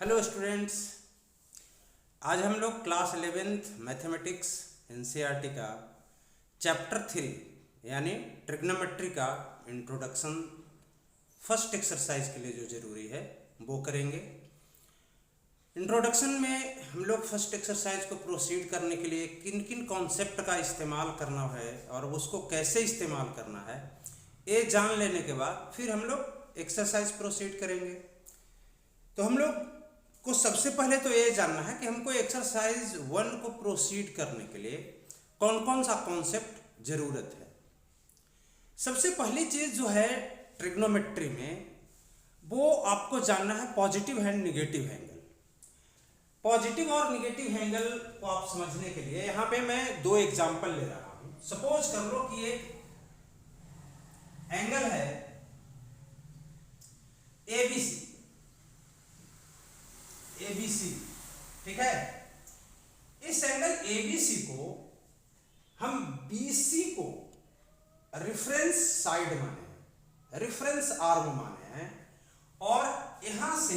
Hello students, आज हम लोग क्लास 11th मैथमेटिक्स एनसीईआरटी का चैप्टर 3 यानी ट्रिग्नोमेट्री का इंट्रोडक्शन फर्स्ट एक्सरसाइज के लिए जो ज़रूरी है वो करेंगे। इंट्रोडक्शन में हम लोग फर्स्ट एक्सरसाइज को प्रोसीड करने के लिए किन किन कॉन्सेप्ट का इस्तेमाल करना है और उसको कैसे इस्तेमाल करना है ये जान लेने के बाद फिर हम लोग एक्सरसाइज प्रोसीड करेंगे। तो हम लोग को सबसे पहले तो ये जानना है कि हमको एक्सरसाइज 1 को प्रोसीड करने के लिए कौन कौन सा कॉन्सेप्ट ज़रूरत है। सबसे पहली चीज़ जो है ट्रिग्नोमेट्री में वो आपको जानना है positive and negative angle. Positive और निगेटिव एंगल को आप समझने के लिए यहाँ पे मैं दो एग्जांपल ले रहा हूँ। सपोज कर लो कि एक एंगल है ABC, ठीक है। इस एंगल ABC को हम BC को रिफरेंस साइड माने हैं, रेफरेंस आर्म माने हैं और यहां से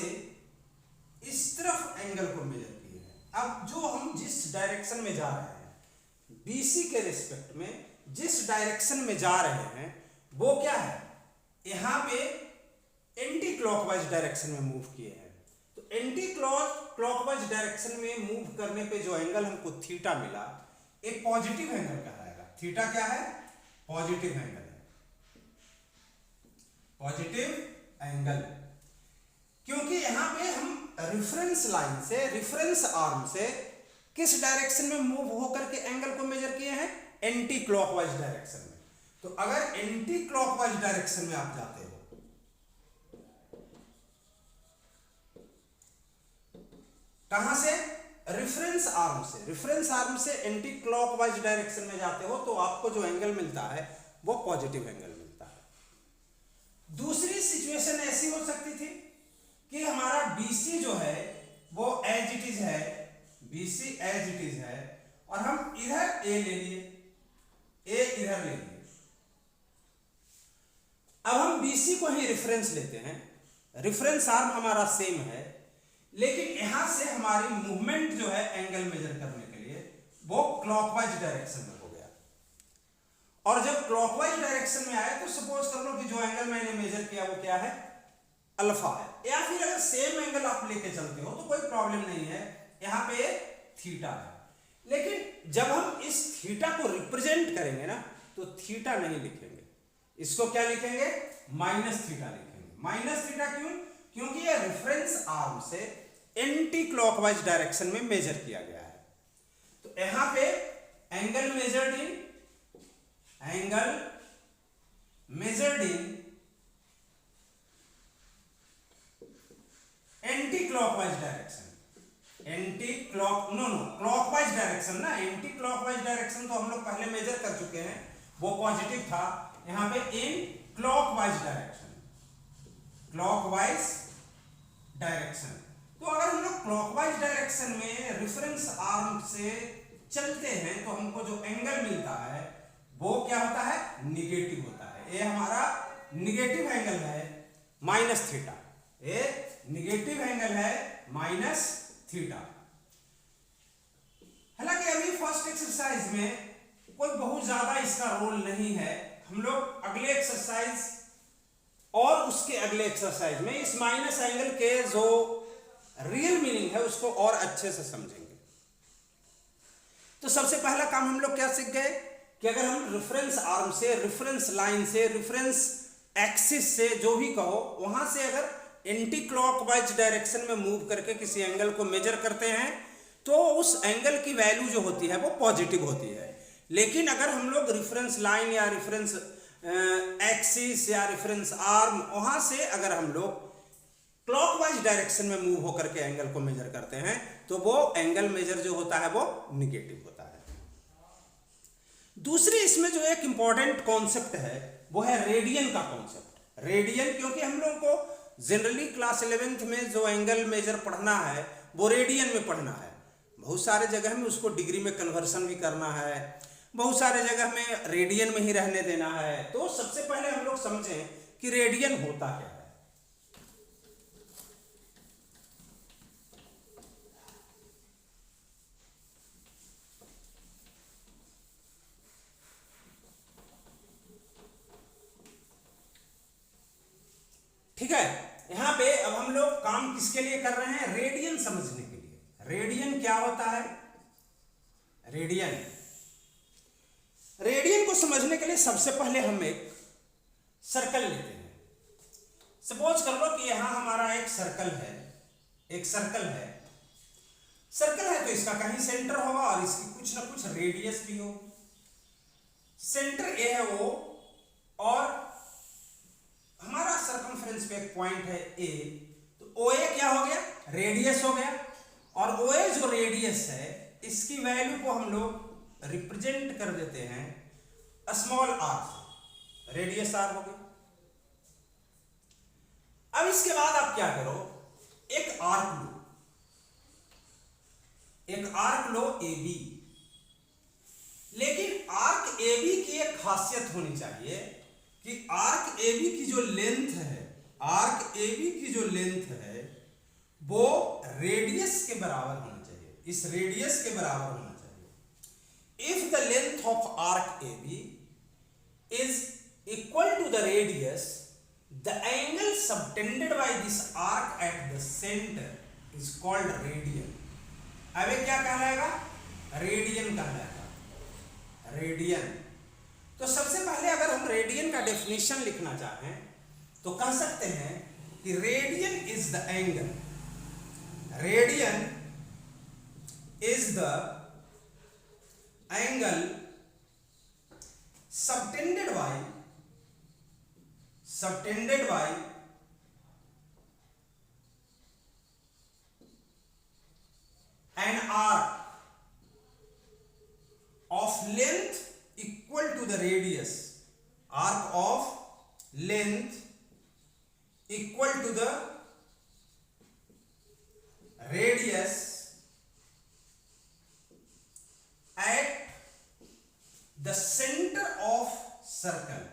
इस तरफ एंगल को मेजर किए हैं। अब जो हम जिस डायरेक्शन में जा रहे हैं BC के रिस्पेक्ट में जिस डायरेक्शन में जा रहे हैं वो क्या है, यहां पे एंटी क्लॉकवाइज डायरेक्शन में मूव किए हैं। तो एंटी क्लॉकवाइज डायरेक्शन में मूव करने पे जो एंगल हमको थीटा मिला ये पॉजिटिव एंगल कहलाएगा। थीटा क्या है? पॉजिटिव एंगल है, पॉजिटिव एंगल। क्योंकि यहां पे हम रेफरेंस लाइन से, रेफरेंस आर्म से किस डायरेक्शन में मूव होकर के एंगल को मेजर किए हैं? एंटी क्लॉकवाइज डायरेक्शन में। तो अगर एंटी क्लॉकवाइज डायरेक्शन में आप जाते हो कहां से? रेफरेंस आर्म से। रेफरेंस आर्म से एंटी क्लॉकवाइज डायरेक्शन में जाते हो तो आपको जो एंगल मिलता है वो पॉजिटिव एंगल मिलता है। दूसरी सिचुएशन ऐसी हो सकती थी कि हमारा BC जो है वो एज इट इज है, BC एज इट इज है और हम इधर A ले लिए, A इधर ले लिए। अब हम BC को ही रेफरेंस लेते हैं, रेफरेंस आर्म हमारा सेम है लेकिन यहां से हमारी मूवमेंट जो है एंगल मेजर करने के लिए वो क्लॉकवाइज डायरेक्शन में हो गया। और जब क्लॉकवाइज डायरेक्शन में आया तो सपोज कर लो कि जो एंगल मैंने मेजर किया वो क्या है? अल्फा है। या फिर अगर सेम एंगल आप लेके चलते हो तो कोई प्रॉब्लम नहीं है, यहां पे थीटा है। लेकिन जब हम इस थीटा को रिप्रेजेंट करेंगे ना तो थीटा नहीं लिखेंगे, इसको क्या लिखेंगे? माइनस थीटा लिखेंगे। माइनस थीटा क्यों? क्योंकि ये रेफरेंस आर्म से एंटी क्लॉकवाइज डायरेक्शन में मेजर किया गया है। तो यहां पे angle measured in anti clockwise direction. Clockwise direction ना, एंटी क्लॉकवाइज डायरेक्शन तो हम लोग पहले मेजर कर चुके हैं, वो पॉजिटिव था। यहां पे in clockwise direction, clockwise direction. तो अगर हम लोग क्लॉकवाइज डायरेक्शन में रेफरेंस आर्म से चलते हैं तो हमको जो एंगल मिलता है वो क्या होता है? निगेटिव होता है। ये हमारा निगेटिव एंगल है माइनस थीटा, ये निगेटिव एंगल है माइनस थीटा। हालांकि अभी फर्स्ट एक्सरसाइज में कोई बहुत ज्यादा इसका रोल नहीं है। हम लोग अगले एक्सरसाइज और उसके अगले एक्सरसाइज में इस माइनस एंगल के जो रियल मीनिंग है उसको और अच्छे से समझेंगे। तो सबसे पहला काम हम लोग क्या सीख गए कि अगर हम रेफरेंस आर्म से, रेफरेंस लाइन से, रेफरेंस एक्सिस से, जो भी कहो, वहां से अगर एंटी क्लॉकवाइज डायरेक्शन में मूव करके किसी एंगल को मेजर करते हैं तो उस एंगल की वैल्यू जो होती है वो पॉजिटिव होती है। लेकिन अगर हम लोग रेफरेंस लाइन या रेफरेंस एक्सिस या रेफरेंस आर्म वहां से अगर हम लोग क्लॉकवाइज डायरेक्शन में मूव होकर के एंगल को मेजर करते हैं तो वो एंगल मेजर जो होता है वो निगेटिव होता है। दूसरी इसमें जो एक इंपॉर्टेंट कॉन्सेप्ट है वो है रेडियन का कॉन्सेप्ट। रेडियन, क्योंकि हम लोगों को जनरली क्लास 11th में जो एंगल मेजर पढ़ना है वो रेडियन में पढ़ना है। बहुत सारे जगह में उसको डिग्री में कन्वर्सन भी करना है, बहुत सारे जगह में रेडियन में ही रहने देना है। तो सबसे पहले हम लोग समझें कि रेडियन होता क्या है। किसके लिए कर रहे हैं? रेडियन समझने के लिए। रेडियन क्या होता है? रेडियन को समझने के लिए सबसे पहले हम एक सर्कल लेते हैं। सपोज कर लो कि यहां हमारा एक सर्कल है, तो इसका कहीं सेंटर होगा और इसकी कुछ ना कुछ रेडियस भी हो। सेंटर ए है वो, और हमारा सर्कमफ्रेंस पे एक पॉइंट है ए, तो ओ ए क्या हो गया? रेडियस हो गया। और ओ ए जो रेडियस है, इसकी वैल्यू को हम लोग रिप्रेजेंट कर देते हैं स्मॉल आर से, रेडियस आर हो गया। अब इसके बाद आप क्या करो, एक आर्क लो ए बी। लेकिन आर्क ए बी की एक खासियत होनी चाहिए कि आर्क ए बी की जो लेंथ है, वो रेडियस के बराबर होना चाहिए, इस रेडियस के बराबर होना चाहिए। If the length of arc A B is equal to the radius, the angle subtended by this arc at the center is called radian. अब ये क्या कहलाएगा? रेडियन कहलाएगा, रेडियन। तो सबसे पहले अगर हम रेडियन का डेफिनेशन लिखना चाहें तो कह सकते हैं कि radian is the angle, subtended by an arc of length equal to the radius, arc of length equal to the radius at the center of circle,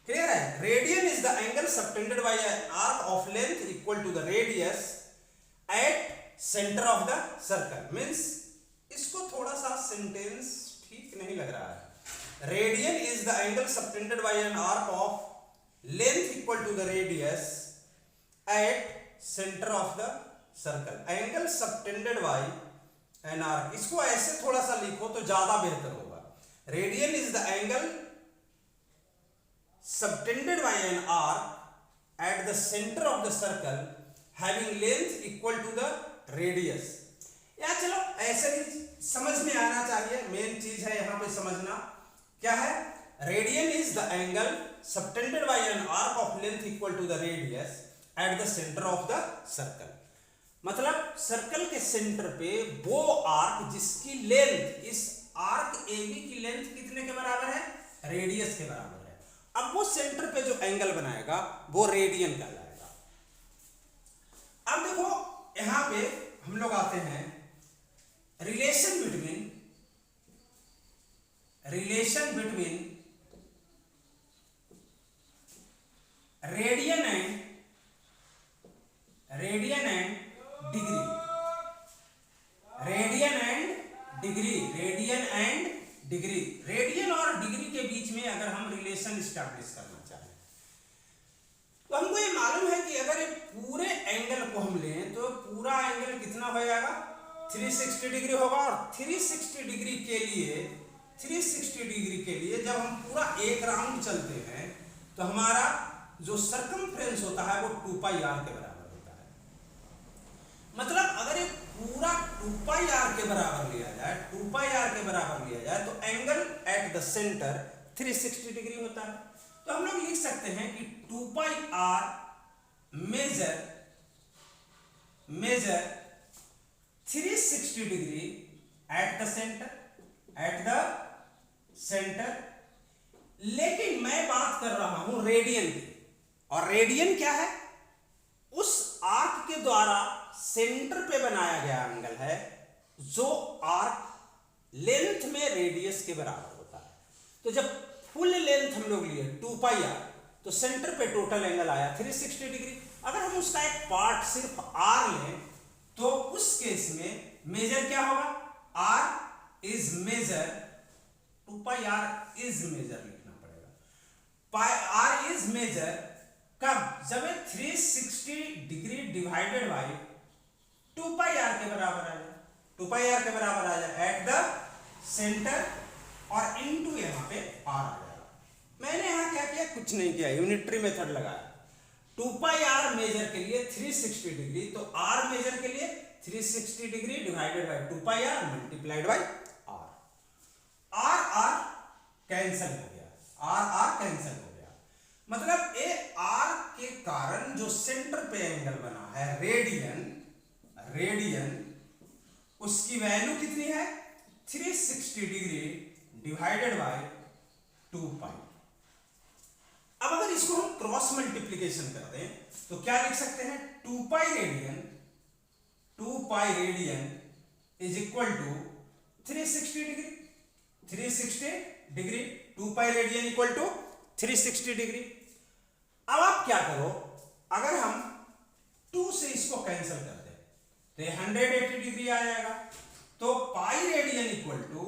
clear है? Radian is the angle subtended by an arc of length equal to the radius at centre of the circle. Means इसको थोड़ा सा sentence ठीक नहीं लग रहा है। Radian is the angle subtended by an arc of length equal to the radius at centre of the circle. Angle subtended by an arc, इसको ऐसे थोड़ा सा लिखो तो ज्यादा बेहतर होगा। Radian is the angle subtended by an arc at the center of the circle having length equal to the radius। या चलो ऐसे भी समझ में आना चाहिए, मेन चीज है यहां पे समझना क्या है। Radian is the angle subtended by an arc of length equal to the radius at the centre of the circle. मतलब सर्कल के सेंटर पे वो आर्क जिसकी लेंथ, इस आर्क ए बी की लेंथ कितने के बराबर है? रेडियस के बराबर है। अब वो सेंटर पे जो एंगल बनाएगा वो रेडियन कहलाएगा। अब देखो यहां पे हम लोग आते हैं relation between radian and degree. Radian और डिग्री के बीच में अगर हम रिलेशन स्टैब्लिश करना चाहें तो हमको ये मालूम है कि अगर एक पूरे एंगल को हम लें तो पूरा एंगल कितना हो जाएगा? 360 डिग्री होगा। और 360 डिग्री के लिए जब हम पूरा एक राउंड चलते हैं तो हमारा जो सर्कमफ्रेंस होता है वो 2 पाई r के बराबर होता है। मतलब अगर एक पूरा 2 पाई r के बराबर लिया जाए तो angle eight the centre 360 degree होता है। तो हम लोग लिख सकते हैं कि 2 pi r measure 360 degree at the centre. लेकिन मैं बात कर रहा हूं रेडियन की, और रेडियन क्या है? उस आर्क के द्वारा सेंटर पे बनाया गया एंगल है जो आर्क लेंथ में रेडियस के बराबर होता है। तो जब फुल लेंथ हम लोग लिए 2 पाई r, तो सेंटर पे टोटल एंगल आया 360 डिग्री। अगर हम उसका एक पार्ट सिर्फ r लें तो उस केस में मेजर क्या होगा? r is measure 2 pi R is measure लिखना पड़ेगा। पाई आर इज मेजर कब? जब 360 degree divided by 2 pi R के बराबर आ जाए, 2 पाई आर के बराबर आ जाए एट द सेंटर और इनटू यहाँ पे आर आ जाएगा। मैंने यहाँ क्या किया? कुछ नहीं किया, यूनिटरी मेथड लगाया। 2 पाई आर मेजर के लिए 360 डिग्री, तो आर मेजर के लिए 360 degree divided by 2 pi R multiplied by R. R R cancel हो गया, आर आर कैंसिल हो गया। मतलब ए आर के कारण जो सेंटर पे एंगल बना है रेडियन, रेडियन उसकी वैल्यू कितनी है? 360 डिग्री डिवाइडेड बाई 2 पाई। अब अगर इसको हम क्रॉस मल्टीप्लीकेशन कर दें तो क्या लिख सकते हैं? 2 pi radian, 2 pi radian is equal to 360 degree, 360 degree, 2 pi radian equal to 360 degree. अब आप क्या करो, अगर हम 2 से इसको कैंसिल कर दें तो 180 डिग्री आ जाएगा। तो pi radian equal to,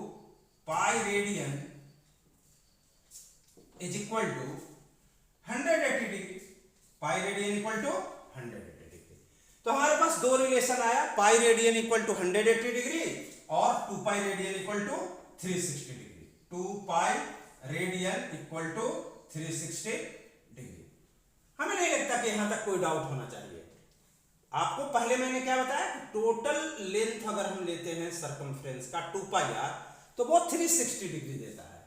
pi radian is equal to 180 degree, pi radian equal to 180 degree. तो हमारे पास दो रिलेशन आया, pi radian equal to 180 degree और 2 pi radian equal to 360 degree. 2 pi radian equal to 360 degree. हमें नहीं लगता कि यहां तक कोई डाउट होना चाहिए। आपको पहले मैंने क्या बताया? टोटल लेंथ अगर हम लेते हैं सर्कमफ्रेंस का 2 पाई आर तो वो 360 डिग्री देता है।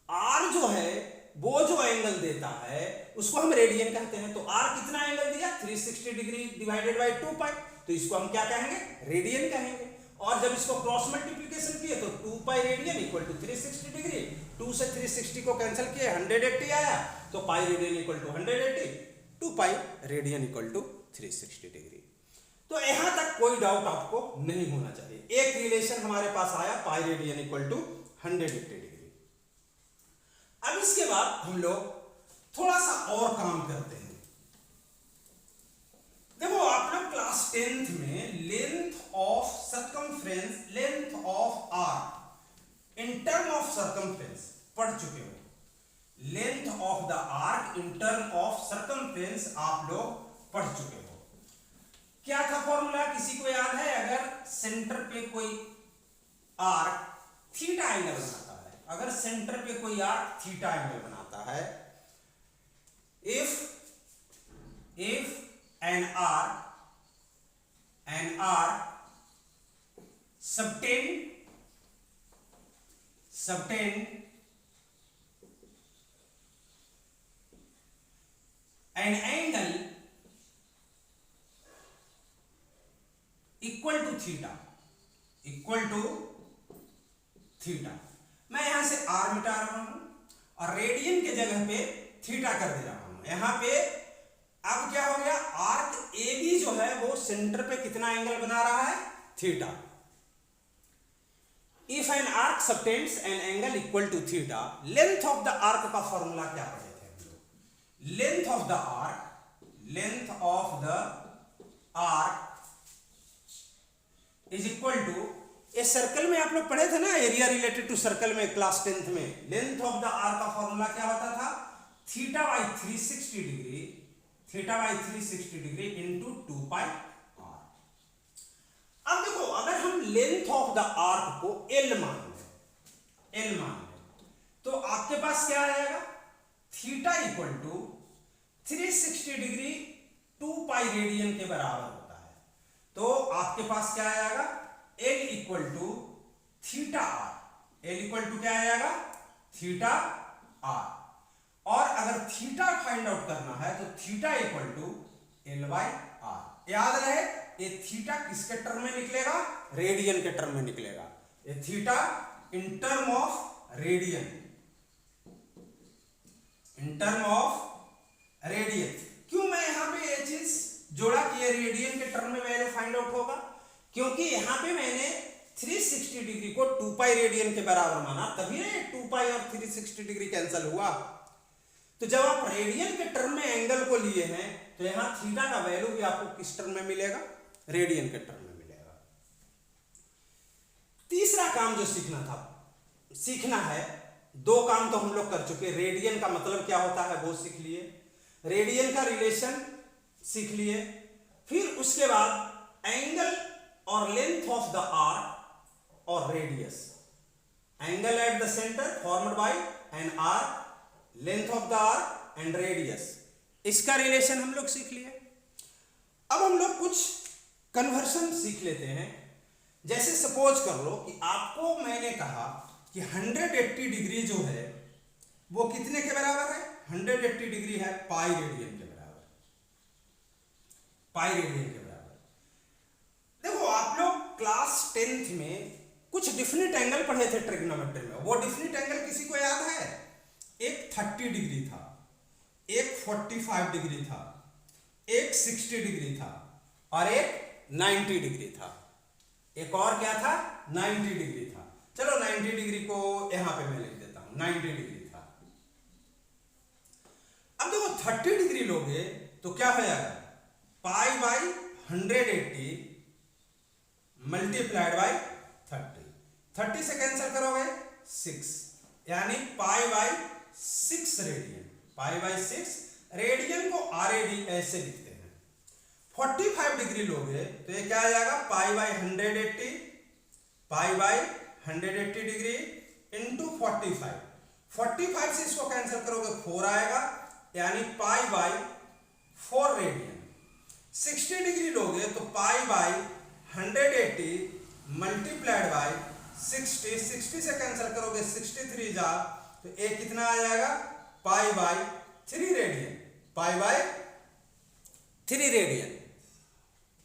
आर जो है वो जो एंगल देता है उसको हम रेडियन कहते हैं। तो आर कितना एंगल दिया? 360 डिग्री डिवाइडेड बाई 2 पाई, तो इसको हम क्या कहेंगे? रेडियन कहेंगे। और जब इसको क्रॉस मल्टीप्लिकेशन किए तो 2 pi radian equal to 360 degree, 2 से 360 को कैंसिल किए 180 आया, तो pi radian equal to 180, 2 pi radian equal to 360 degree. तो यहां तक कोई डाउट आपको नहीं होना चाहिए। एक रिलेशन हमारे पास आया, pi radian equal to 180 degree. अब इसके बाद हम लोग थोड़ा सा और काम करते हैं। देखो आप लोग क्लास 10th में length of circumference, length of arc in term of circumference पढ़ चुके हो। Length of the arc in term of circumference आप लोग पढ़ चुके हो। क्या था फॉर्मूला? किसी को याद है? अगर सेंटर पे कोई आर्क थीटा एंगल बनाता है, अगर सेंटर पे कोई आर्क थीटा एंगल बनाता है, if an arc subtend an angle equal to theta, equal to theta. मैं यहां से आर मिटा रहा हूं और रेडियन के जगह पे थीटा कर दे रहा हूं। यहां पे अब क्या हो गया? आर्क ए बी जो है वो सेंटर पे कितना एंगल बना रहा है? Theta. If an arc subtends an angle equal to theta, length of the arc का फॉर्मूला क्या पढ़े थे हम लोग? Length of the arc, length of the arc is equal to, इस सर्कल में आप लोग पढ़े थे ना एरिया रिलेटेड टू सर्कल में क्लास 10th में। लेंथ ऑफ द आर्क का फॉर्मूला क्या होता था? Theta by 360 degree, theta by 360 degree into 2 pi are. अब देखो अगर हम लेंथ ऑफ द आर्क को एल मान लें, एल मान लें, तो आपके पास क्या आ जाएगा? Theta equal to 360 degree 2 pi radian के बराबर होता है। तो आपके पास क्या आ जाएगा? L equal to theta R. L equal to क्या आ जाएगा? Theta R. और अगर थीटा फाइंड आउट करना है तो theta equal to L by R. याद रहे ये थीटा किसके टर्म में निकलेगा? रेडियन के टर्म में निकलेगा। ये theta in term of radian, in term of radian. क्यों मैं यहां पे ये चीज जोड़ा कि ये रेडियन के टर्म में वैल्यू फाइंड आउट होगा? क्योंकि यहां पे मैंने 360 डिग्री को 2 पाई रेडियन के बराबर माना, तभी ना 2 पाई और 360 डिग्री कैंसिल हुआ। तो जब आप रेडियन के टर्म में एंगल को लिए हैं तो यहां थीटा का वैल्यू भी आपको किस टर्म में मिलेगा? रेडियन के टर्म में मिलेगा। तीसरा काम जो सीखना है दो काम तो हम लोग कर चुके। रेडियन का मतलब क्या होता है वो सीख लिए, रेडियन का रिलेशन सीख लिए, फिर उसके बाद एंगल और लेंथ ऑफ द आर्क और radius, angle eight the centre formed by an arc, length of the arc and radius, इसका रिलेशन हम लोग सीख लिए। अब हम लोग कुछ कन्वर्शन सीख लेते हैं। जैसे सपोज कर लो कि आपको मैंने कहा कि 180 डिग्री जो है वो कितने के बराबर है, 180 डिग्री है पाई रेडियन के बराबर, पाई रेडियन के बराबर। देखो आप लोग क्लास 10th में कुछ डिफिनिट एंगल पढ़े थे ट्रिग्नोमेट्री में, वो डिफिनिट एंगल किसी को याद है? एक 30 डिग्री था, एक 45 डिग्री था, एक 60 डिग्री था और एक 90 डिग्री था। एक और क्या था? 90 डिग्री था। चलो 90 डिग्री को यहां पे मैं लिख देता हूं, 90 डिग्री था। अब देखो 30 डिग्री लोगे तो क्या हो जाएगा, पाई बाई 180 मल्टीप्लाइड बाई 30, 30 से कैंसिल करोगे 6, यानी pi by 6 radian, pi by 6 radian को आरएडी ऐसे लिखते हैं। 45 डिग्री लोगे तो ये क्या आ जाएगा, पाई by 180, pi by 180 degree into 45, 45 से इसको कैंसिल करोगे 4 आएगा, यानी पाई बाई 4 रेडियन। 60 डिग्री लोगे तो पाई बाई 180 मल्टीप्लाइड बाई 60, 60 से कैंसिल करोगे 63 जा तो एक कितना आ जाएगा, pi by 3 radian, pi by 3 radian.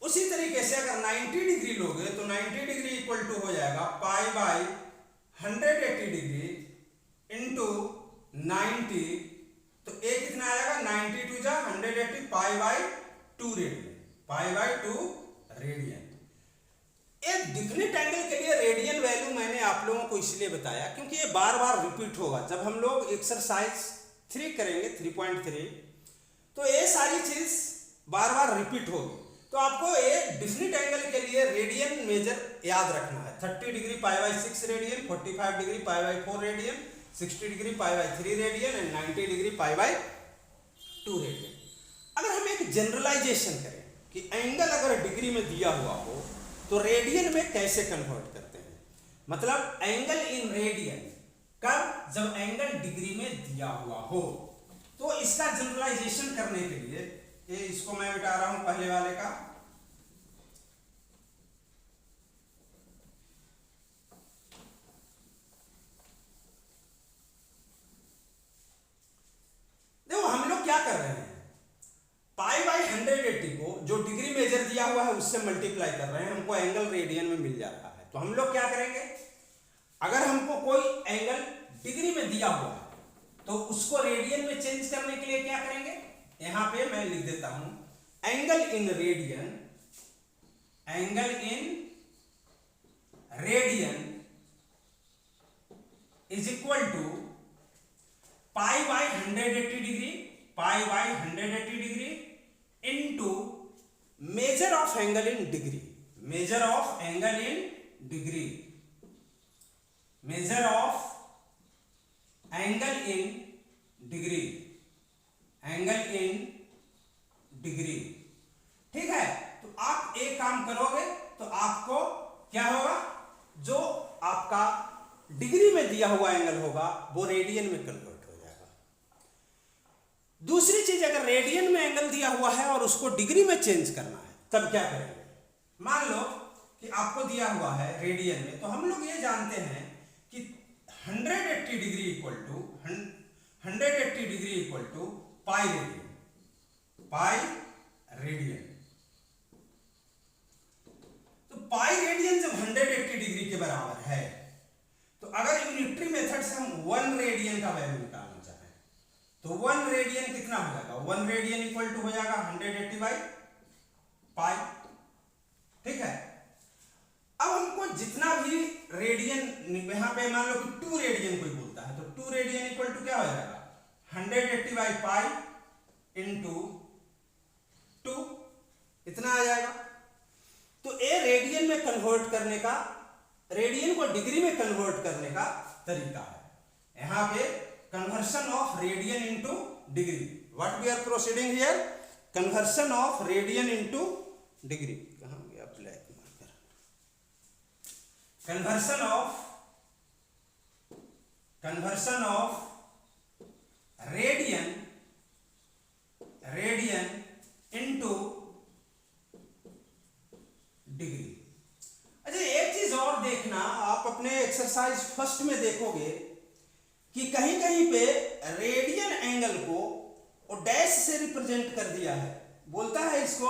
उसी तरीके से अगर 90 डिग्री लोगे तो 90 डिग्री इक्वल टू हो जाएगा पाई बाई 180 डिग्री इंटू 90, तो एक कितना आएगा 92 जा 180 pi by 2 radian, pi by 2 radian. एक डिफिनिट एंगल के लिए रेडियन वैल्यू मैंने आप लोगों को इसलिए बताया क्योंकि ये बार बार रिपीट होगा। जब हम लोग एक्सरसाइज 3 करेंगे 3.3 तो ये सारी चीज बार बार रिपीट होगी, तो आपको एक डिफिनिट एंगल के लिए रेडियन मेजर याद रखना है। 30 degree pi by 6 radian, 45 degree pi by 4 radian, 60 degree pi by 3 radian and 90 degree pi by 2 radian. अगर हम एक जनरलाइजेशन करें कि एंगल अगर डिग्री में दिया हुआ हो तो रेडियन में कैसे कन्वर्ट करते हैं, मतलब एंगल इन रेडियन कब, जब एंगल डिग्री में दिया हुआ हो। तो इसका जनरलाइजेशन करने के लिए ये इसको मैं मिटा रहा हूं पहले वाले का, देखो हम लोग क्या कर रहे हैं, पाई बाई 180 को जो डिग्री मेजर दिया हुआ है उससे मल्टीप्लाई कर रहे हैं, हमको एंगल रेडियन में मिल जा रहा है। तो हम लोग क्या करेंगे, अगर हमको कोई एंगल डिग्री में दिया हुआ है तो उसको रेडियन में चेंज करने के लिए क्या करेंगे, यहां पे मैं लिख देता हूं angle in radian, angle in radian is equal to pi by 180 degree, pi by 180 degree into measure of angle in degree, measure of angle in degree, measure of angle in degree, angle in degree. ठीक है, तो आप एक काम करोगे तो आपको क्या होगा, जो आपका डिग्री में दिया हुआ एंगल होगा वो रेडियन में कन्वर्ट हो जाएगा। दूसरी चीज, अगर रेडियन में एंगल दिया हुआ है और उसको डिग्री में चेंज करना है तब क्या करेंगे, मान लो कि आपको दिया हुआ है रेडियन में, तो हम लोग ये जानते हैं कि 180 degree equal to 180 degree equal to pi radian, pi radian. तो पाई रेडियन जब 180 डिग्री के बराबर है तो अगर यूनिटरी मेथड से हम 1 रेडियन का वैल्यू निकालना चाहें तो 1 रेडियन कितना हो जाएगा, 1 रेडियन इक्वल टू हो जाएगा 180 बाई पाई। ठीक है, अब हमको जितना भी रेडियन, यहां पे मान लो कि 2 रेडियन कोई बोलता है तो 2 रेडियन इक्वल टू क्या हो जाएगा, 180 बाई पाई इंटू 2, इतना आ जाएगा। तो ए रेडियन में कन्वर्ट करने का, रेडियन को डिग्री में कन्वर्ट करने का तरीका है। यहाँ पे conversion of radian into degree, what we are proceeding here, conversion of radian into degree. कहाँ गया black marker, conversion of radian into degree. अच्छा एक चीज और देखना, आप अपने एक्सरसाइज फर्स्ट में देखोगे कि कहीं कहीं पे रेडियन एंगल को और डैश से रिप्रेजेंट कर दिया है, बोलता है इसको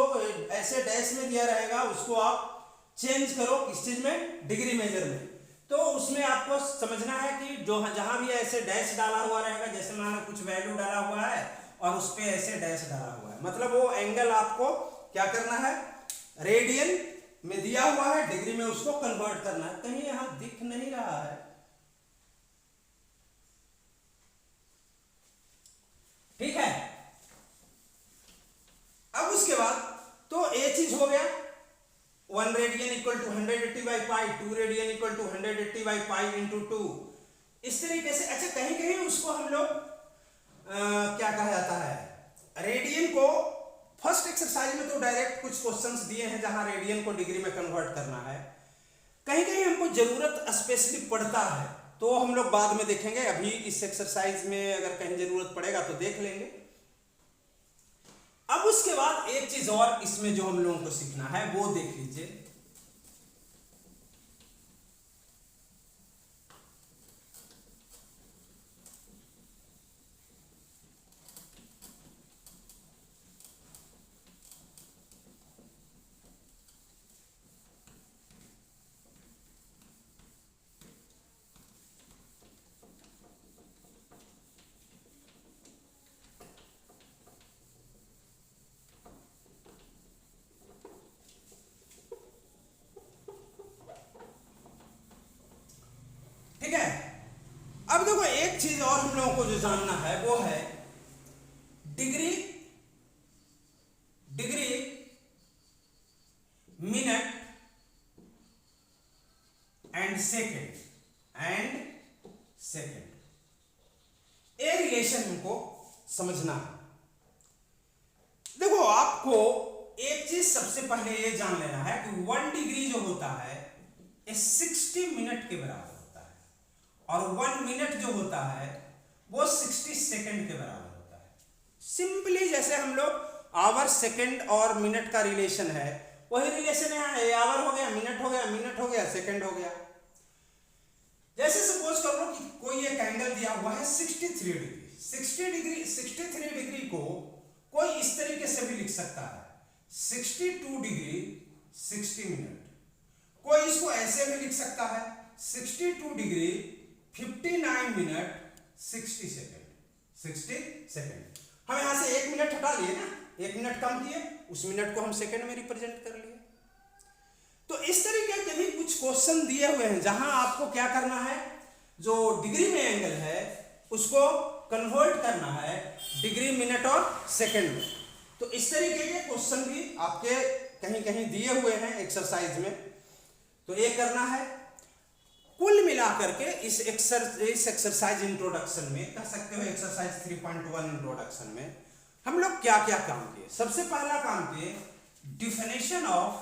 ऐसे डैश में दिया रहेगा, उसको आप चेंज करो किस चीज में, डिग्री मेजर में। तो उसमें आपको समझना है कि जो जहां भी ऐसे डैश डाला हुआ रहेगा, जैसे मानो कुछ वैल्यू डाला हुआ है और उस पे ऐसे डैश डाला हुआ है, मतलब वो एंगल आपको क्या करना है, रेडियन में दिया हुआ है, डिग्री में उसको कन्वर्ट करना है। कहीं यहां दिख नहीं रहा है, ठीक है। अब उसके बाद तो ये चीज हो गया, 1 radian equal to 180 by pi, 2 radian equal to 180 by pi into 2, इस तरीके से। अच्छा कहीं कहीं उसको हम लोग क्या कहा जाता है, रेडियन को फर्स्ट एक्सरसाइज में तो डायरेक्ट कुछ क्वेश्चंस दिए हैं जहां रेडियन को डिग्री में कन्वर्ट करना है, कहीं कहीं हमको जरूरत स्पेशली पड़ता है तो हम लोग बाद में देखेंगे, अभी इस एक्सरसाइज में अगर कहीं जरूरत पड़ेगा तो देख लेंगे। अब उसके बाद एक चीज और इसमें जो हम लोगों को सीखना है वो देख लीजिए, ठीक है। अब देखो एक चीज और हम लोगों को जो जानना है वो है डिग्री मिनट एंड सेकेंड ये रिलेशन हमको समझना है। देखो आपको एक चीज सबसे पहले ये जान लेना है कि 1 डिग्री जो होता है ये 60 मिनट के बराबर होता है, और 1 मिनट जो होता है वो 60 सेकंड के बराबर होता है। सिंपली जैसे हम लोग आवर सेकंड और मिनट का रिलेशन है, वही रिलेशन यहाँ है, आवर हो गया, मिनट हो गया, मिनट हो गया, सेकंड हो गया। जैसे सपोज कर लो कि कोई एक एंगल दिया हुआ है 63 डिग्री, 63 डिग्री को कोई इस तरीके से भी लिख सकता है 62 डिग्री 60 मिनट, कोई इसको ऐसे भी लिख सकता है 62 डिग्री 59 मिनट 60 सेकंड। हम यहां से 1 मिनट हटा लिए ना, 1 मिनट कम किए, उस मिनट को हम सेकंड में रिप्रेजेंट कर लिए। तो इस तरीके के भी कुछ क्वेश्चन दिए हुए हैं जहां आपको क्या करना है, जो डिग्री में एंगल है उसको कन्वर्ट करना है डिग्री मिनट और सेकंड में। तो इस तरीके के क्वेश्चन भी आपके कहीं कहीं दिए हुए हैं एक्सरसाइज में, तो ये करना है। कुल मिलाकर के इस एक्सरसाइज इंट्रोडक्शन में कह सकते हो, एक्सरसाइज 3.1 इंट्रोडक्शन में हम लोग क्या क्या काम किए। सबसे पहला काम किए डेफिनेशन ऑफ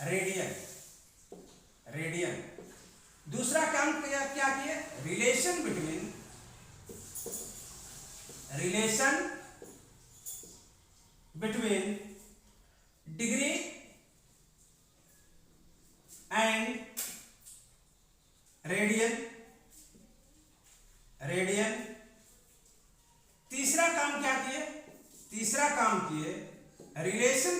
रेडियन। दूसरा काम क्या किए, relation between degree and radian. तीसरा काम क्या किए, relation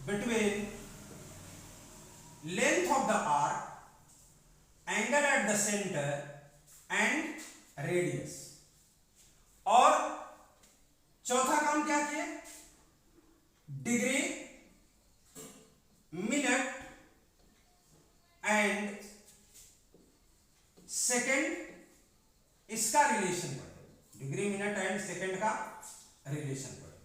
between length of the arc, angle eight the centre and radius. और चौथा काम क्या किए, डिग्री मिनट एंड सेकंड, इसका रिलेशन पढ़े, डिग्री मिनट एंड सेकंड का रिलेशन पढ़े।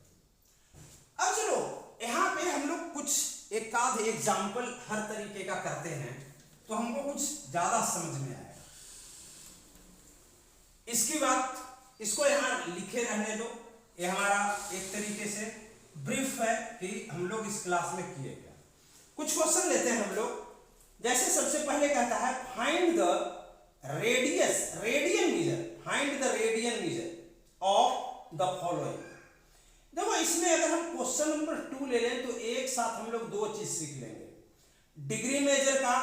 अब चलो यहां पे हम लोग कुछ एक आध एग्जाम्पल हर तरीके का करते हैं तो हमको कुछ ज्यादा समझ में आएगा। इसकी बात इसको यहां लिखे रहने दो, ये हमारा एक तरीके से ब्रीफ है कि हम लोग इस क्लास में किए क्या। कुछ क्वेश्चन लेते हैं हम लोग। जैसे सबसे पहले कहता है find the radian measure of the following. देखो इसमें अगर हम क्वेश्चन नंबर 2 ले लें तो एक साथ हम लोग दो चीज सीख लेंगे, डिग्री मेजर का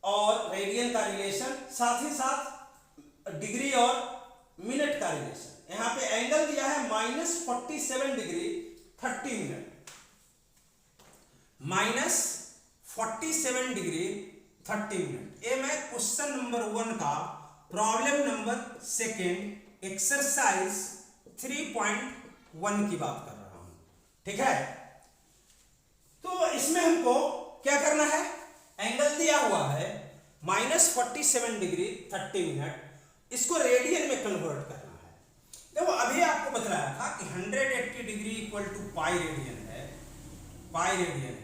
और रेडियन का रिलेशन, साथ ही साथ डिग्री और मिनट का रिलेशन। यहां पे एंगल दिया है -47 डिग्री 30 मिनट, -47 डिग्री 30 मिनट। ये मैं क्वेश्चन नंबर 1 का प्रॉब्लम नंबर 2 एक्सरसाइज 3.1 की बात कर रहा हूं, ठीक है। तो इसमें हमको क्या करना है, एंगल दिया हुआ है -47 डिग्री 30 मिनट, इसको रेडियन में कन्वर्ट करना है। देखो अभी आपको बताया था कि 180 degree equal to pi radian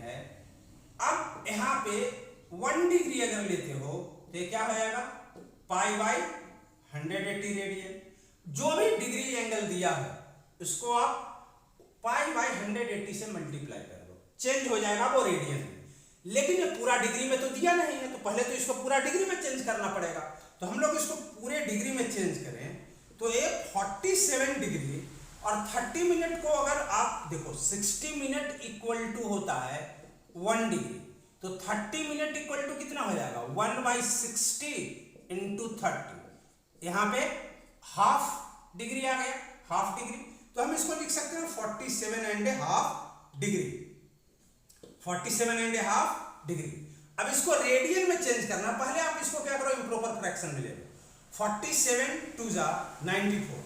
है। अब यहां पे 1 डिग्री अगर लेते हो तो ये क्या हो जाएगा, पाई बाई 180 रेडियन। जो भी डिग्री एंगल दिया है उसको आप पाई बाई 180 से मल्टीप्लाई कर दो, चेंज हो जाएगा वो रेडियन में। लेकिन ये पूरा डिग्री में तो दिया नहीं है, तो पहले तो इसको पूरा डिग्री में चेंज करना पड़ेगा। तो हम लोग इसको पूरे डिग्री में चेंज करें तो ये 47 डिग्री और 30 मिनट को अगर आप देखो 60 मिनट इक्वल टू होता है 1 डिग्री, तो 30 मिनट इक्वल टू कितना हो जाएगा, 1/60 इंटू 30। यहाँ पे हाफ डिग्री आ गया, हाफ डिग्री। तो हम इसको लिख सकते हैं 47.5 डिग्री, 47.5 डिग्री। अब इसको रेडियन में चेंज करना, पहले आप इसको क्या करो, इम्प्रॉपर फ्रैक्शन में ले लो। 47 2 जा 94,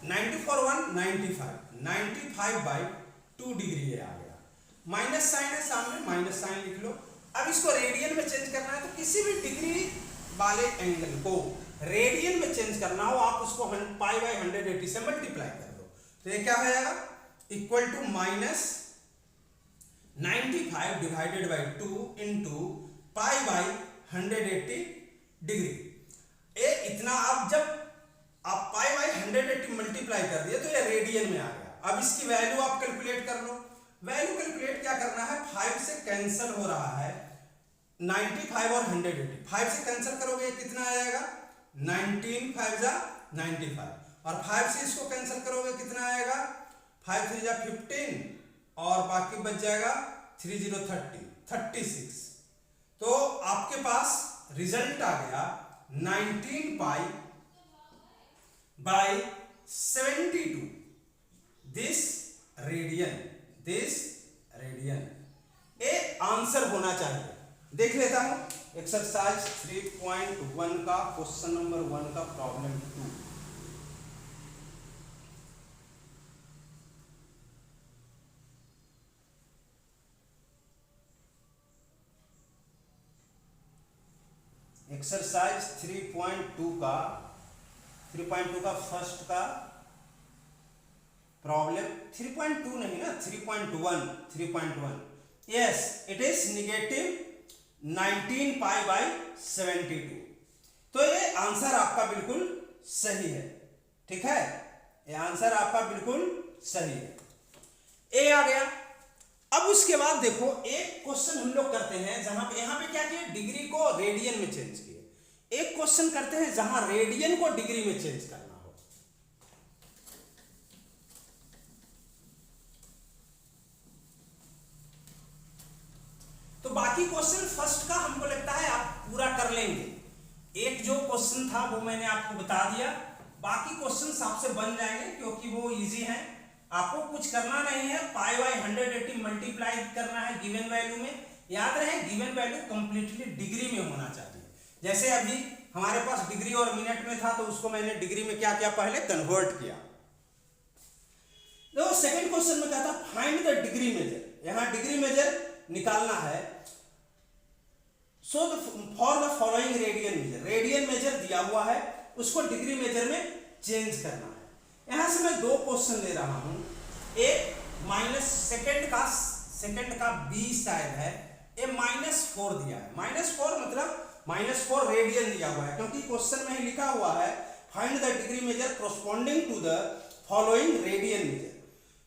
94 1 95, 95/2 डिग्री ये आ गया। माइनस साइन है सामने, माइनस साइन लिख लो। अब इसको रेडियन में चेंज करना है, तो किसी भी डिग्री वाले एंगल को रेडियन में चेंज करना हो, आप उसको पाई बाई 180 से मल्टीप्लाई कर दो। तो ये क्या हो जाएगा, equal to -95 divided by 2 into pi by 180 degree. ये इतना आप जब आप पाई बाई 180 मल्टीप्लाई कर दिए तो ये रेडियन में आ गया। अब इसकी वैल्यू आप कैलकुलेट कर लो। वैल्यू कैलकुलेट क्या करना है, 5 से कैंसिल हो रहा है 95 और 180, 5 से कैंसिल करोगे कितना आ जाएगा, 19 5 जा 95, और 5 से इसको कैंसिल करोगे कितना आएगा, 5 3 जा 15 और बाकी बच जाएगा 3 0 30 36। तो आपके पास रिजल्ट आ गया 19 पाई बाई 72 दिस रेडियन। ये आंसर होना चाहिए। देख लेता हूं एक्सरसाइज 3.1 का क्वेश्चन नंबर 1 का प्रॉब्लम 2। एक्सरसाइज 3.2 का फर्स्ट का प्रॉब्लम 3.2 नहीं ना, 3.1। Yes it is -19 pi by 72। तो ये आंसर आपका बिल्कुल सही है, ठीक है, ये आंसर आपका बिल्कुल सही है। ए आ गया। अब उसके बाद देखो एक क्वेश्चन हम लोग करते हैं जहां पे यहां पे क्या किया, डिग्री को रेडियन में चेंज किए। एक क्वेश्चन करते हैं जहां रेडियन को डिग्री में चेंज करना हो। तो बाकी क्वेश्चन फर्स्ट का हमको लगता है आप पूरा कर लेंगे। एक जो क्वेश्चन था वो मैंने आपको बता दिया, बाकी क्वेश्चन आपसे बन जाएंगे क्योंकि वो इजी है। आपको कुछ करना नहीं है, पाई बाई 180 मल्टीप्लाई करना है गिवन वैल्यू में। याद रहे गिवन वैल्यू कंप्लीटली डिग्री में होना चाहिए। जैसे अभी हमारे पास डिग्री और मिनट में था तो उसको मैंने डिग्री में क्या किया, पहले कन्वर्ट किया। तो सेकंड क्वेश्चन में क्या था, फाइंड द डिग्री मेजर। यहां डिग्री मेजर निकालना है। So for the following radian major दिया हुआ है, उसको डिग्री मेजर में चेंज करना है। यहां से मैं दो क्वेश्चन ले रहा हूं, एक -सेकंड का सेकंड का बी शायद है, ये -4 दिया है। -4 मतलब -4 रेडियन दिया हुआ है, क्योंकि क्वेश्चन में ही लिखा हुआ है find the degree measure corresponding to the following radian measure.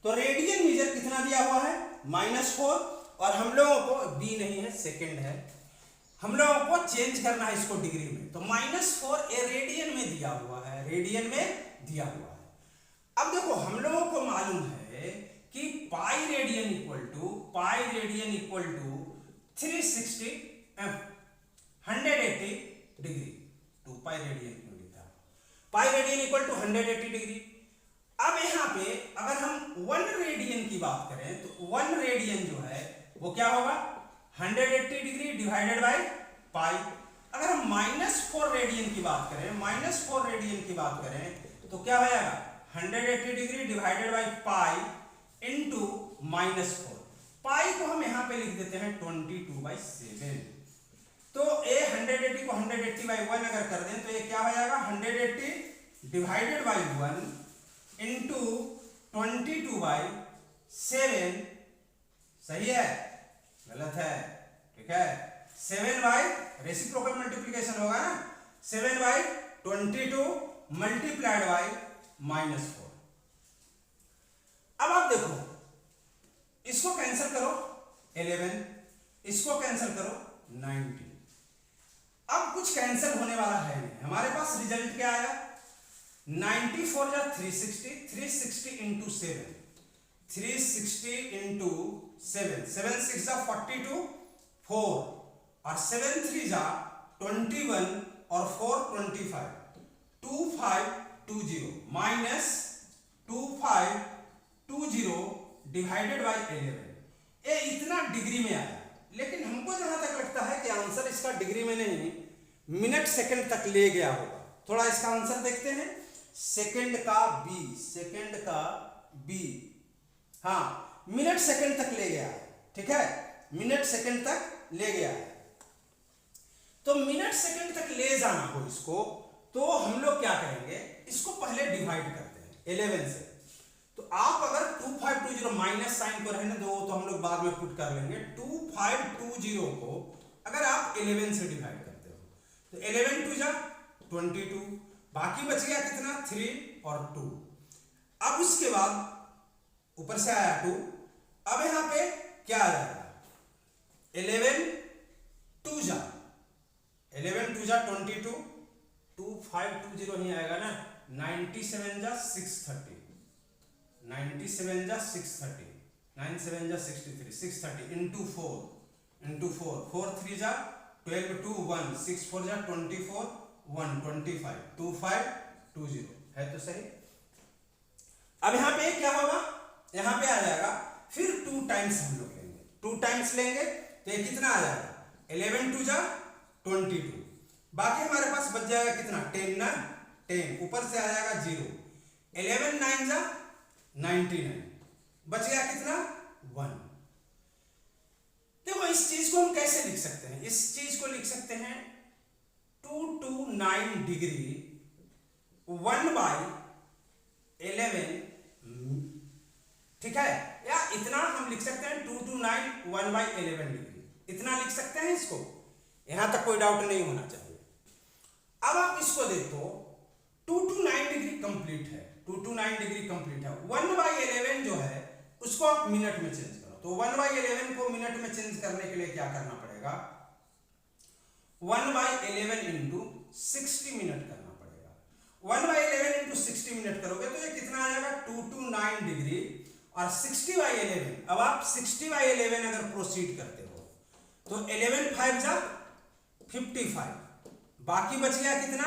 तो रेडियन मेजर कितना दिया हुआ है -4, और हम लोगों को बी नहीं है सेकंड है, हम लोगों को चेंज करना है इसको डिग्री में। तो -4 ये रेडियन में दिया हुआ है, रेडियन में दिया हुआ है। अब देखो हम लोगों को मालूम है कि pi radian equal to 360 180 degree. 2 pi radian क्यों लिखा, pi radian equal to 180 degree. अब यहाँ पे अगर हम 1 रेडियन की बात करें तो 1 रेडियन जो है वो क्या होगा 180 डिग्री डिवाइडेड बाय पाई। अगर हम -4 रेडियन की बात करें, -4 रेडियन की बात करें तो क्या हो जाएगा 180 degree divided by pi into -4। पाई को हम यहाँ पे लिख देते हैं 22/7। तो ये 180 को 180 बाई 1 अगर कर दें तो ये क्या हो जाएगा 180 डिवाइडेड बाई 1 इंटू 22/7। सही है गलत है, ठीक है 7 बाई रेसिप्रोकल मल्टीप्लिकेशन होगा ना, 7 बाई 22 मल्टीप्लाइड बाई -4। अब आप देखो इसको कैंसिल करो 11, इसको कैंसिल करो 19। अब कुछ कैंसिल होने वाला है नहीं, हमारे पास रिजल्ट क्या आया 94 या 360, 360 इंटू 7, 360 इंटू 7, 7 6 जा 42 4 और 7 3 जा 21 और 4 25, 2520 माइनस 2520 डिवाइडेड बाई 11। ये इतना डिग्री में आया, लेकिन हमको जहां तक लगता है कि आंसर इसका डिग्री में नहीं मिनट सेकंड तक ले गया होगा। थोड़ा इसका आंसर देखते हैं, सेकंड का बी, हाँ मिनट सेकंड तक ले गया है, ठीक है मिनट सेकंड तक ले गया है। तो मिनट सेकंड तक ले जाना हो इसको तो हम लोग क्या करेंगे, इसको पहले डिवाइड करते हैं 11 से। तो आप अगर 2520 माइनस साइन को रहने दो तो हम लोग बाद में पुट कर लेंगे। 2520 को अगर आप 11 से डिवाइड करते हो तो 11 2 जा 22, बाकी बच गया कितना 3 और 2। अब उसके बाद ऊपर से आया 2, अब यहां पे क्या आ जाएगा 11 2 जा 22, 2520 नहीं आएगा ना, 97 जा 630, 97 जा 630, 97 जा 63, 630 इंटू 4, 4 3 जा 12 2 1, 6 4 जा 24 1 25, 2520 है तो सही। अब यहां पे क्या होगा, यहां पे आ जाएगा फिर 2 टाइम्स हम लोग लेंगे, 2 टाइम्स लेंगे तो ये कितना आ जाएगा 11 2 जा 22, बाकी हमारे पास बच जाएगा कितना 10 ना 10, ऊपर से आ जाएगा 0, 11 9 जा 99, बच गया कितना 1। देखो इस चीज को हम कैसे लिख सकते हैं, इस चीज को लिख सकते हैं 229 डिग्री 1/11, ठीक है, या इतना हम लिख सकते हैं 229 1/11 डिग्री, इतना लिख सकते हैं इसको, यहां तक कोई डाउट नहीं होना चाहिए। अब आप इसको देखो 229 डिग्री कंप्लीट है, 229 डिग्री कंप्लीट है, 1/11 जो है उसको आप मिनट में चेंज करो। तो 1/11 को मिनट में चेंज करने के लिए क्या करना पड़ेगा 1/11 इंटू 60 मिनट करना पड़ेगा। 1/11 इंटू 60 मिनट करोगे तो ये कितना आ जाएगा 229 डिग्री और 60/11। अब आप 60/11 अगर प्रोसीड करते हो तो 11 5 जा 55, बाकी बच गया कितना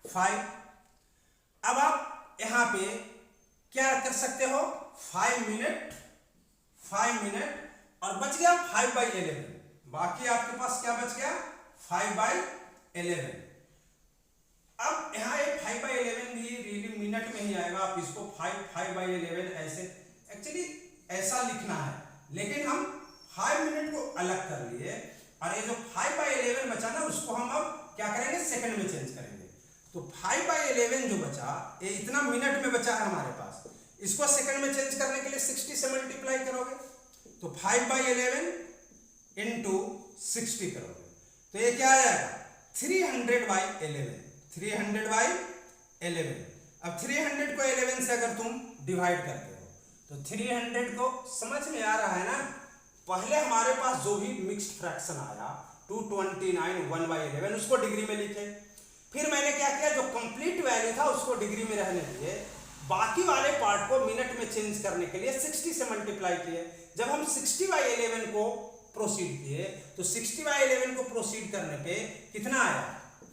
5। अब आप यहां पे क्या कर सकते हो 5 मिनट और बच गया 5/11, बाकी आपके पास क्या बच गया 5/11। अब यहां ये 5/11 भी रियली मिनट में ही आएगा, आप इसको 5/11 ऐसे एक्चुअली ऐसा लिखना है, लेकिन हम 5 मिनट को अलग कर लिए और ये जो 5/11 बचा ना उसको हम अब क्या करेंगे सेकंड में चेंज करेंगे। तो 5/11 जो बचा ये इतना मिनट में बचा है हमारे पास, इसको सेकंड में चेंज करने के लिए 60 से मल्टीप्लाई करोगे तो 5/11 इंटू 60 करोगे तो ये क्या आ जाएगा 300/11। 300/11। अब 300 को 11 से अगर तुम डिवाइड करते हो तो 300 को समझ में आ रहा है ना। पहले हमारे पास जो भी मिक्स्ड फ्रैक्शन आया 229 1/11 उसको डिग्री में लिखे। फिर मैंने क्या किया, जो कंप्लीट वैल्यू था उसको डिग्री में रहने दिए, बाकी वाले पार्ट को मिनट में चेंज करने के लिए 60 से मल्टीप्लाई किए। जब हम 60/11 को प्रोसीड किए तो 60/11 को प्रोसीड करने पे कितना आया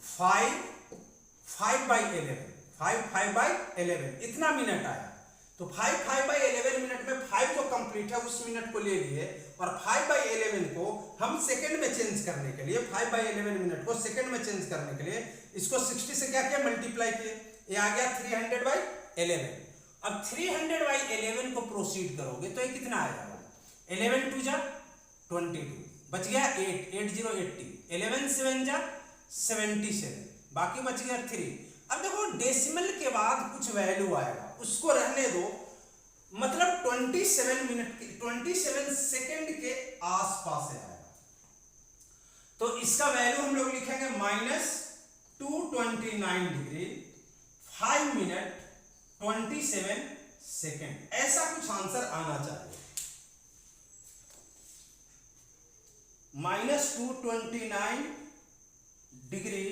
5/11 इतना मिनट आया। तो 5/11 मिनट में 5 जो कंप्लीट है उस मिनट को ले लिए और 5/11 को हम सेकंड में चेंज करने के लिए 5/11 मिनट को सेकंड में चेंज करने के लिए इसको 60 से क्या किया मल्टीप्लाई किए, ये आ गया 300/11। अब 300/11 को प्रोसीड करोगे तो ये कितना आएगा 11 2 जा 22 बच गया 8 8 0 80 11 7 जा 77 बाकी बच गया 3। अब देखो डेसिमल के बाद कुछ वैल्यू आएगा उसको रहने दो, मतलब 27 सेकंड के आसपास आएगा। तो इसका वैल्यू हम लोग लिखेंगे -229 डिग्री 5 मिनट 27 सेकंड। ऐसा कुछ आंसर आना चाहिए। -229 डिग्री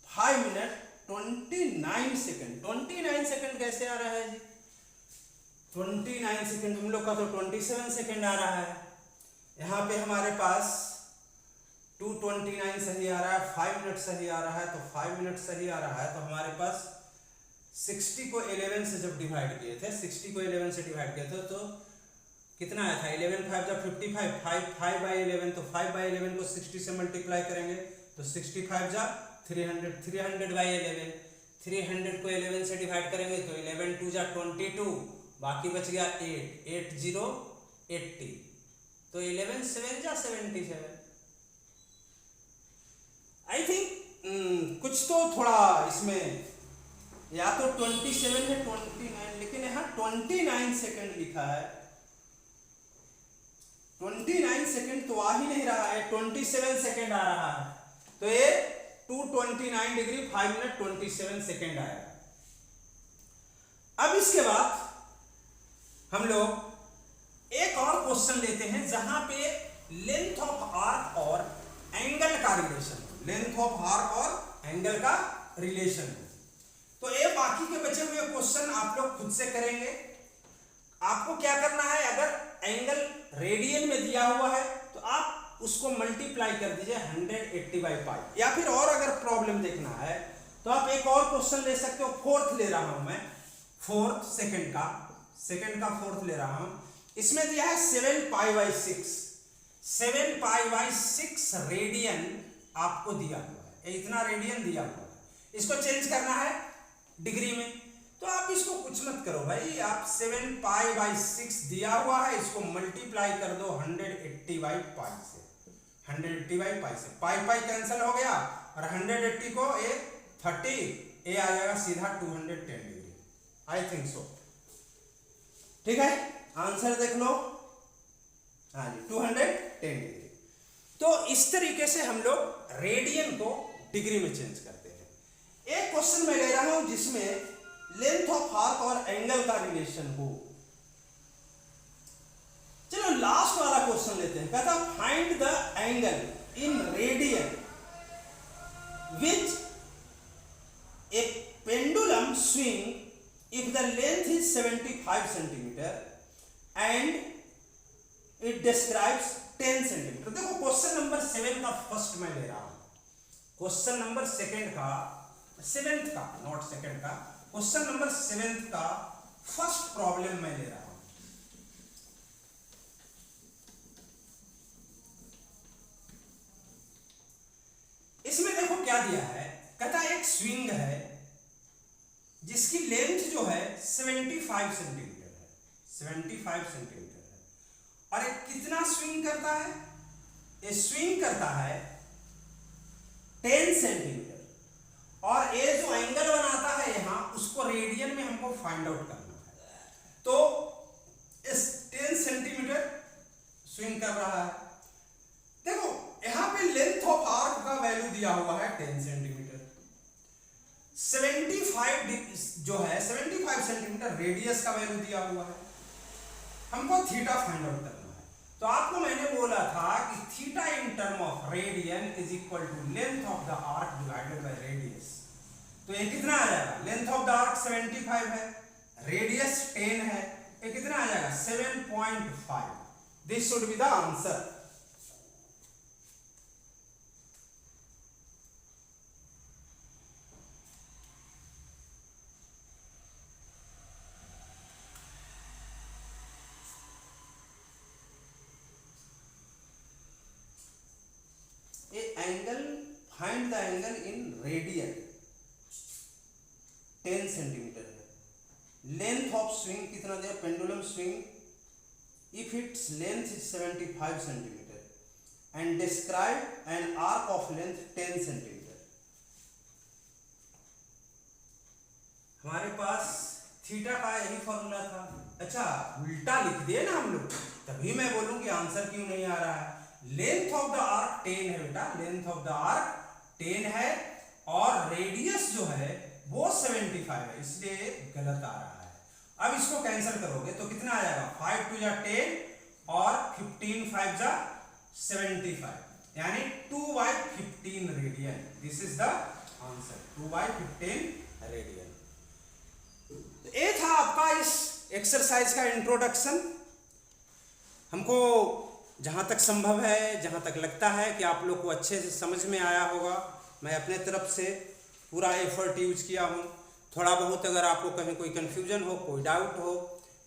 5 मिनट 29 सेकंड। 29 सेकंड कैसे आ रहा है जी 29 सेकंड हम लोग का तो 27 सेकंड आ रहा है। यहाँ पे हमारे पास 229 सही आ रहा है, 5 मिनट सही आ रहा है, तो 5 मिनट सही आ रहा है। तो हमारे पास 60 को 11 से जब डिवाइड किए थे 60 को 11 से डिवाइड किए थे तो कितना आया था 11 5 जब 55 5/11 तो 5/11 को 60 से मल्टीप्लाई करेंगे तो 65 जा 300 300/11 300 को 11 से डिवाइड करेंगे तो 11 2 जा 22 बाकी बच गया 8 8 0 80 तो 11 7 जा 77। आई थिंक कुछ तो थोड़ा इसमें या तो 27 है 29 लेकिन यहाँ 29 सेकंड लिखा है। 29 सेकंड तो आ ही नहीं रहा है, 27 सेकंड आ रहा है। तो ये 229 डिग्री 5 मिनट 27 सेकंड आएगा। अब इसके बाद हम लोग एक और क्वेश्चन लेते हैं जहां पे लेंथ ऑफ आर्क और एंगल का रिलेशन हो। लेंथ ऑफ आर्क और एंगल का रिलेशन हो। तो ये बाकी के बचे हुए क्वेश्चन आप लोग खुद से करेंगे। आपको क्या करना है, अगर एंगल रेडियन में दिया हुआ है तो आप उसको मल्टीप्लाई कर दीजिए 180/π। या फिर और अगर प्रॉब्लम देखना है तो आप एक और क्वेश्चन ले सकते हो। फोर्थ ले रहा हूं मैं, फोर्थ सेकंड का फोर्थ ले रहा हूं। इसमें दिया है 7π/6 7π/6 रेडियन आपको दिया हुआ है। इतना रेडियन दिया हुआ है, इसको चेंज करना है डिग्री में। तो आप इसको कुछ मत करो भाई, आप 7π/6 दिया हुआ है इसको मल्टीप्लाई कर दो 180/π से। 180/π से पाई कैंसिल हो गया और 180 को ए 30 ए आ जाएगा सीधा 210 डिग्री। I think so. ठीक है, आंसर देख लो। हाँ जी 210 डिग्री। तो इस तरीके से हम लोग रेडियन को डिग्री में चेंज करते हैं। एक क्वेश्चन मैं ले रहा हूं जिसमें लेंथ ऑफ आर्क और एंगल का रिलेशन हो। चलो लास्ट वाला क्वेश्चन लेते हैं। कहता find the angle in radian which A pendulum swing if the length is 75 centimeter and it describes 10 centimeter। देखो क्वेश्चन नंबर 7 का फर्स्ट मैं ले रहा हूं, क्वेश्चन नंबर सेकंड का 7th का नॉट सेकंड का, क्वेश्चन नंबर 7th का फर्स्ट प्रॉब्लम मैं ले रहा हूं। इसमें देखो क्या दिया है, कहता एक स्विंग है जिसकी लेंथ जो है 75 सेंटीमीटर है, 75 सेंटीमीटर है। और एक कितना स्विंग करता है, ये स्विंग करता है 10 सेंटीमीटर। और ये जो एंगल बनाता है यहां उसको रेडियन में हमको फाइंड आउट करना है। तो इस 10 सेंटीमीटर दिया हुआ है 10 सेंटीमीटर। 75 जो है 75 सेंटीमीटर रेडियस का वैल्यू दिया हुआ है, हमको थीटा फाइंड आउट करना है। तो आपको मैंने बोला था कि theta in term of radian is equal to length of the arc divided by radius. तो ये कितना आ जाएगा, लेंथ ऑफ द आर्क 75 है, रेडियस 10 है, ये कितना आ जाएगा 7.5। This should be the answer. Angle, find the angle in radian 10 centimetre है। लेंथ ऑफ स्विंग कितना दिया, pendulum swing if its length is 75 centimetre and describe N arc of length 10 centimetre. हमारे पास theta का यही फॉर्मूला था। अच्छा उल्टा लिख दिए ना हम लोग, तभी मैं बोलूं कि आंसर क्यों नहीं आ रहा है। लेंथ ऑफ द आर्क 10 है बेटा, लेंथ ऑफ द आर्क 10 है और रेडियस जो है वो 75 है, इसलिए गलत आ रहा है। अब इसको कैंसिल करोगे तो कितना आ जाएगा, 5 2 जा 10 और 15 5 जा 75, यानी 2/15 radian. This is the answer, 2/15 radian. ये था आपका इस एक्सरसाइज का इंट्रोडक्शन। हमको जहाँ तक संभव है, जहाँ तक लगता है कि आप लोग को अच्छे से समझ में आया होगा, मैं अपने तरफ से पूरा एफर्ट यूज किया हूँ। थोड़ा बहुत अगर आपको कहीं कोई कन्फ्यूजन हो, कोई डाउट हो,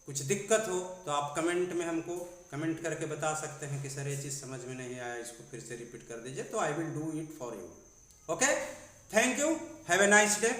कुछ दिक्कत हो, तो आप कमेंट में हमको कमेंट करके बता सकते हैं कि सर ये चीज़ समझ में नहीं आया, इसको फिर से रिपीट कर दीजिए, तो I will do it for you. Okay, thank you, have a nice day.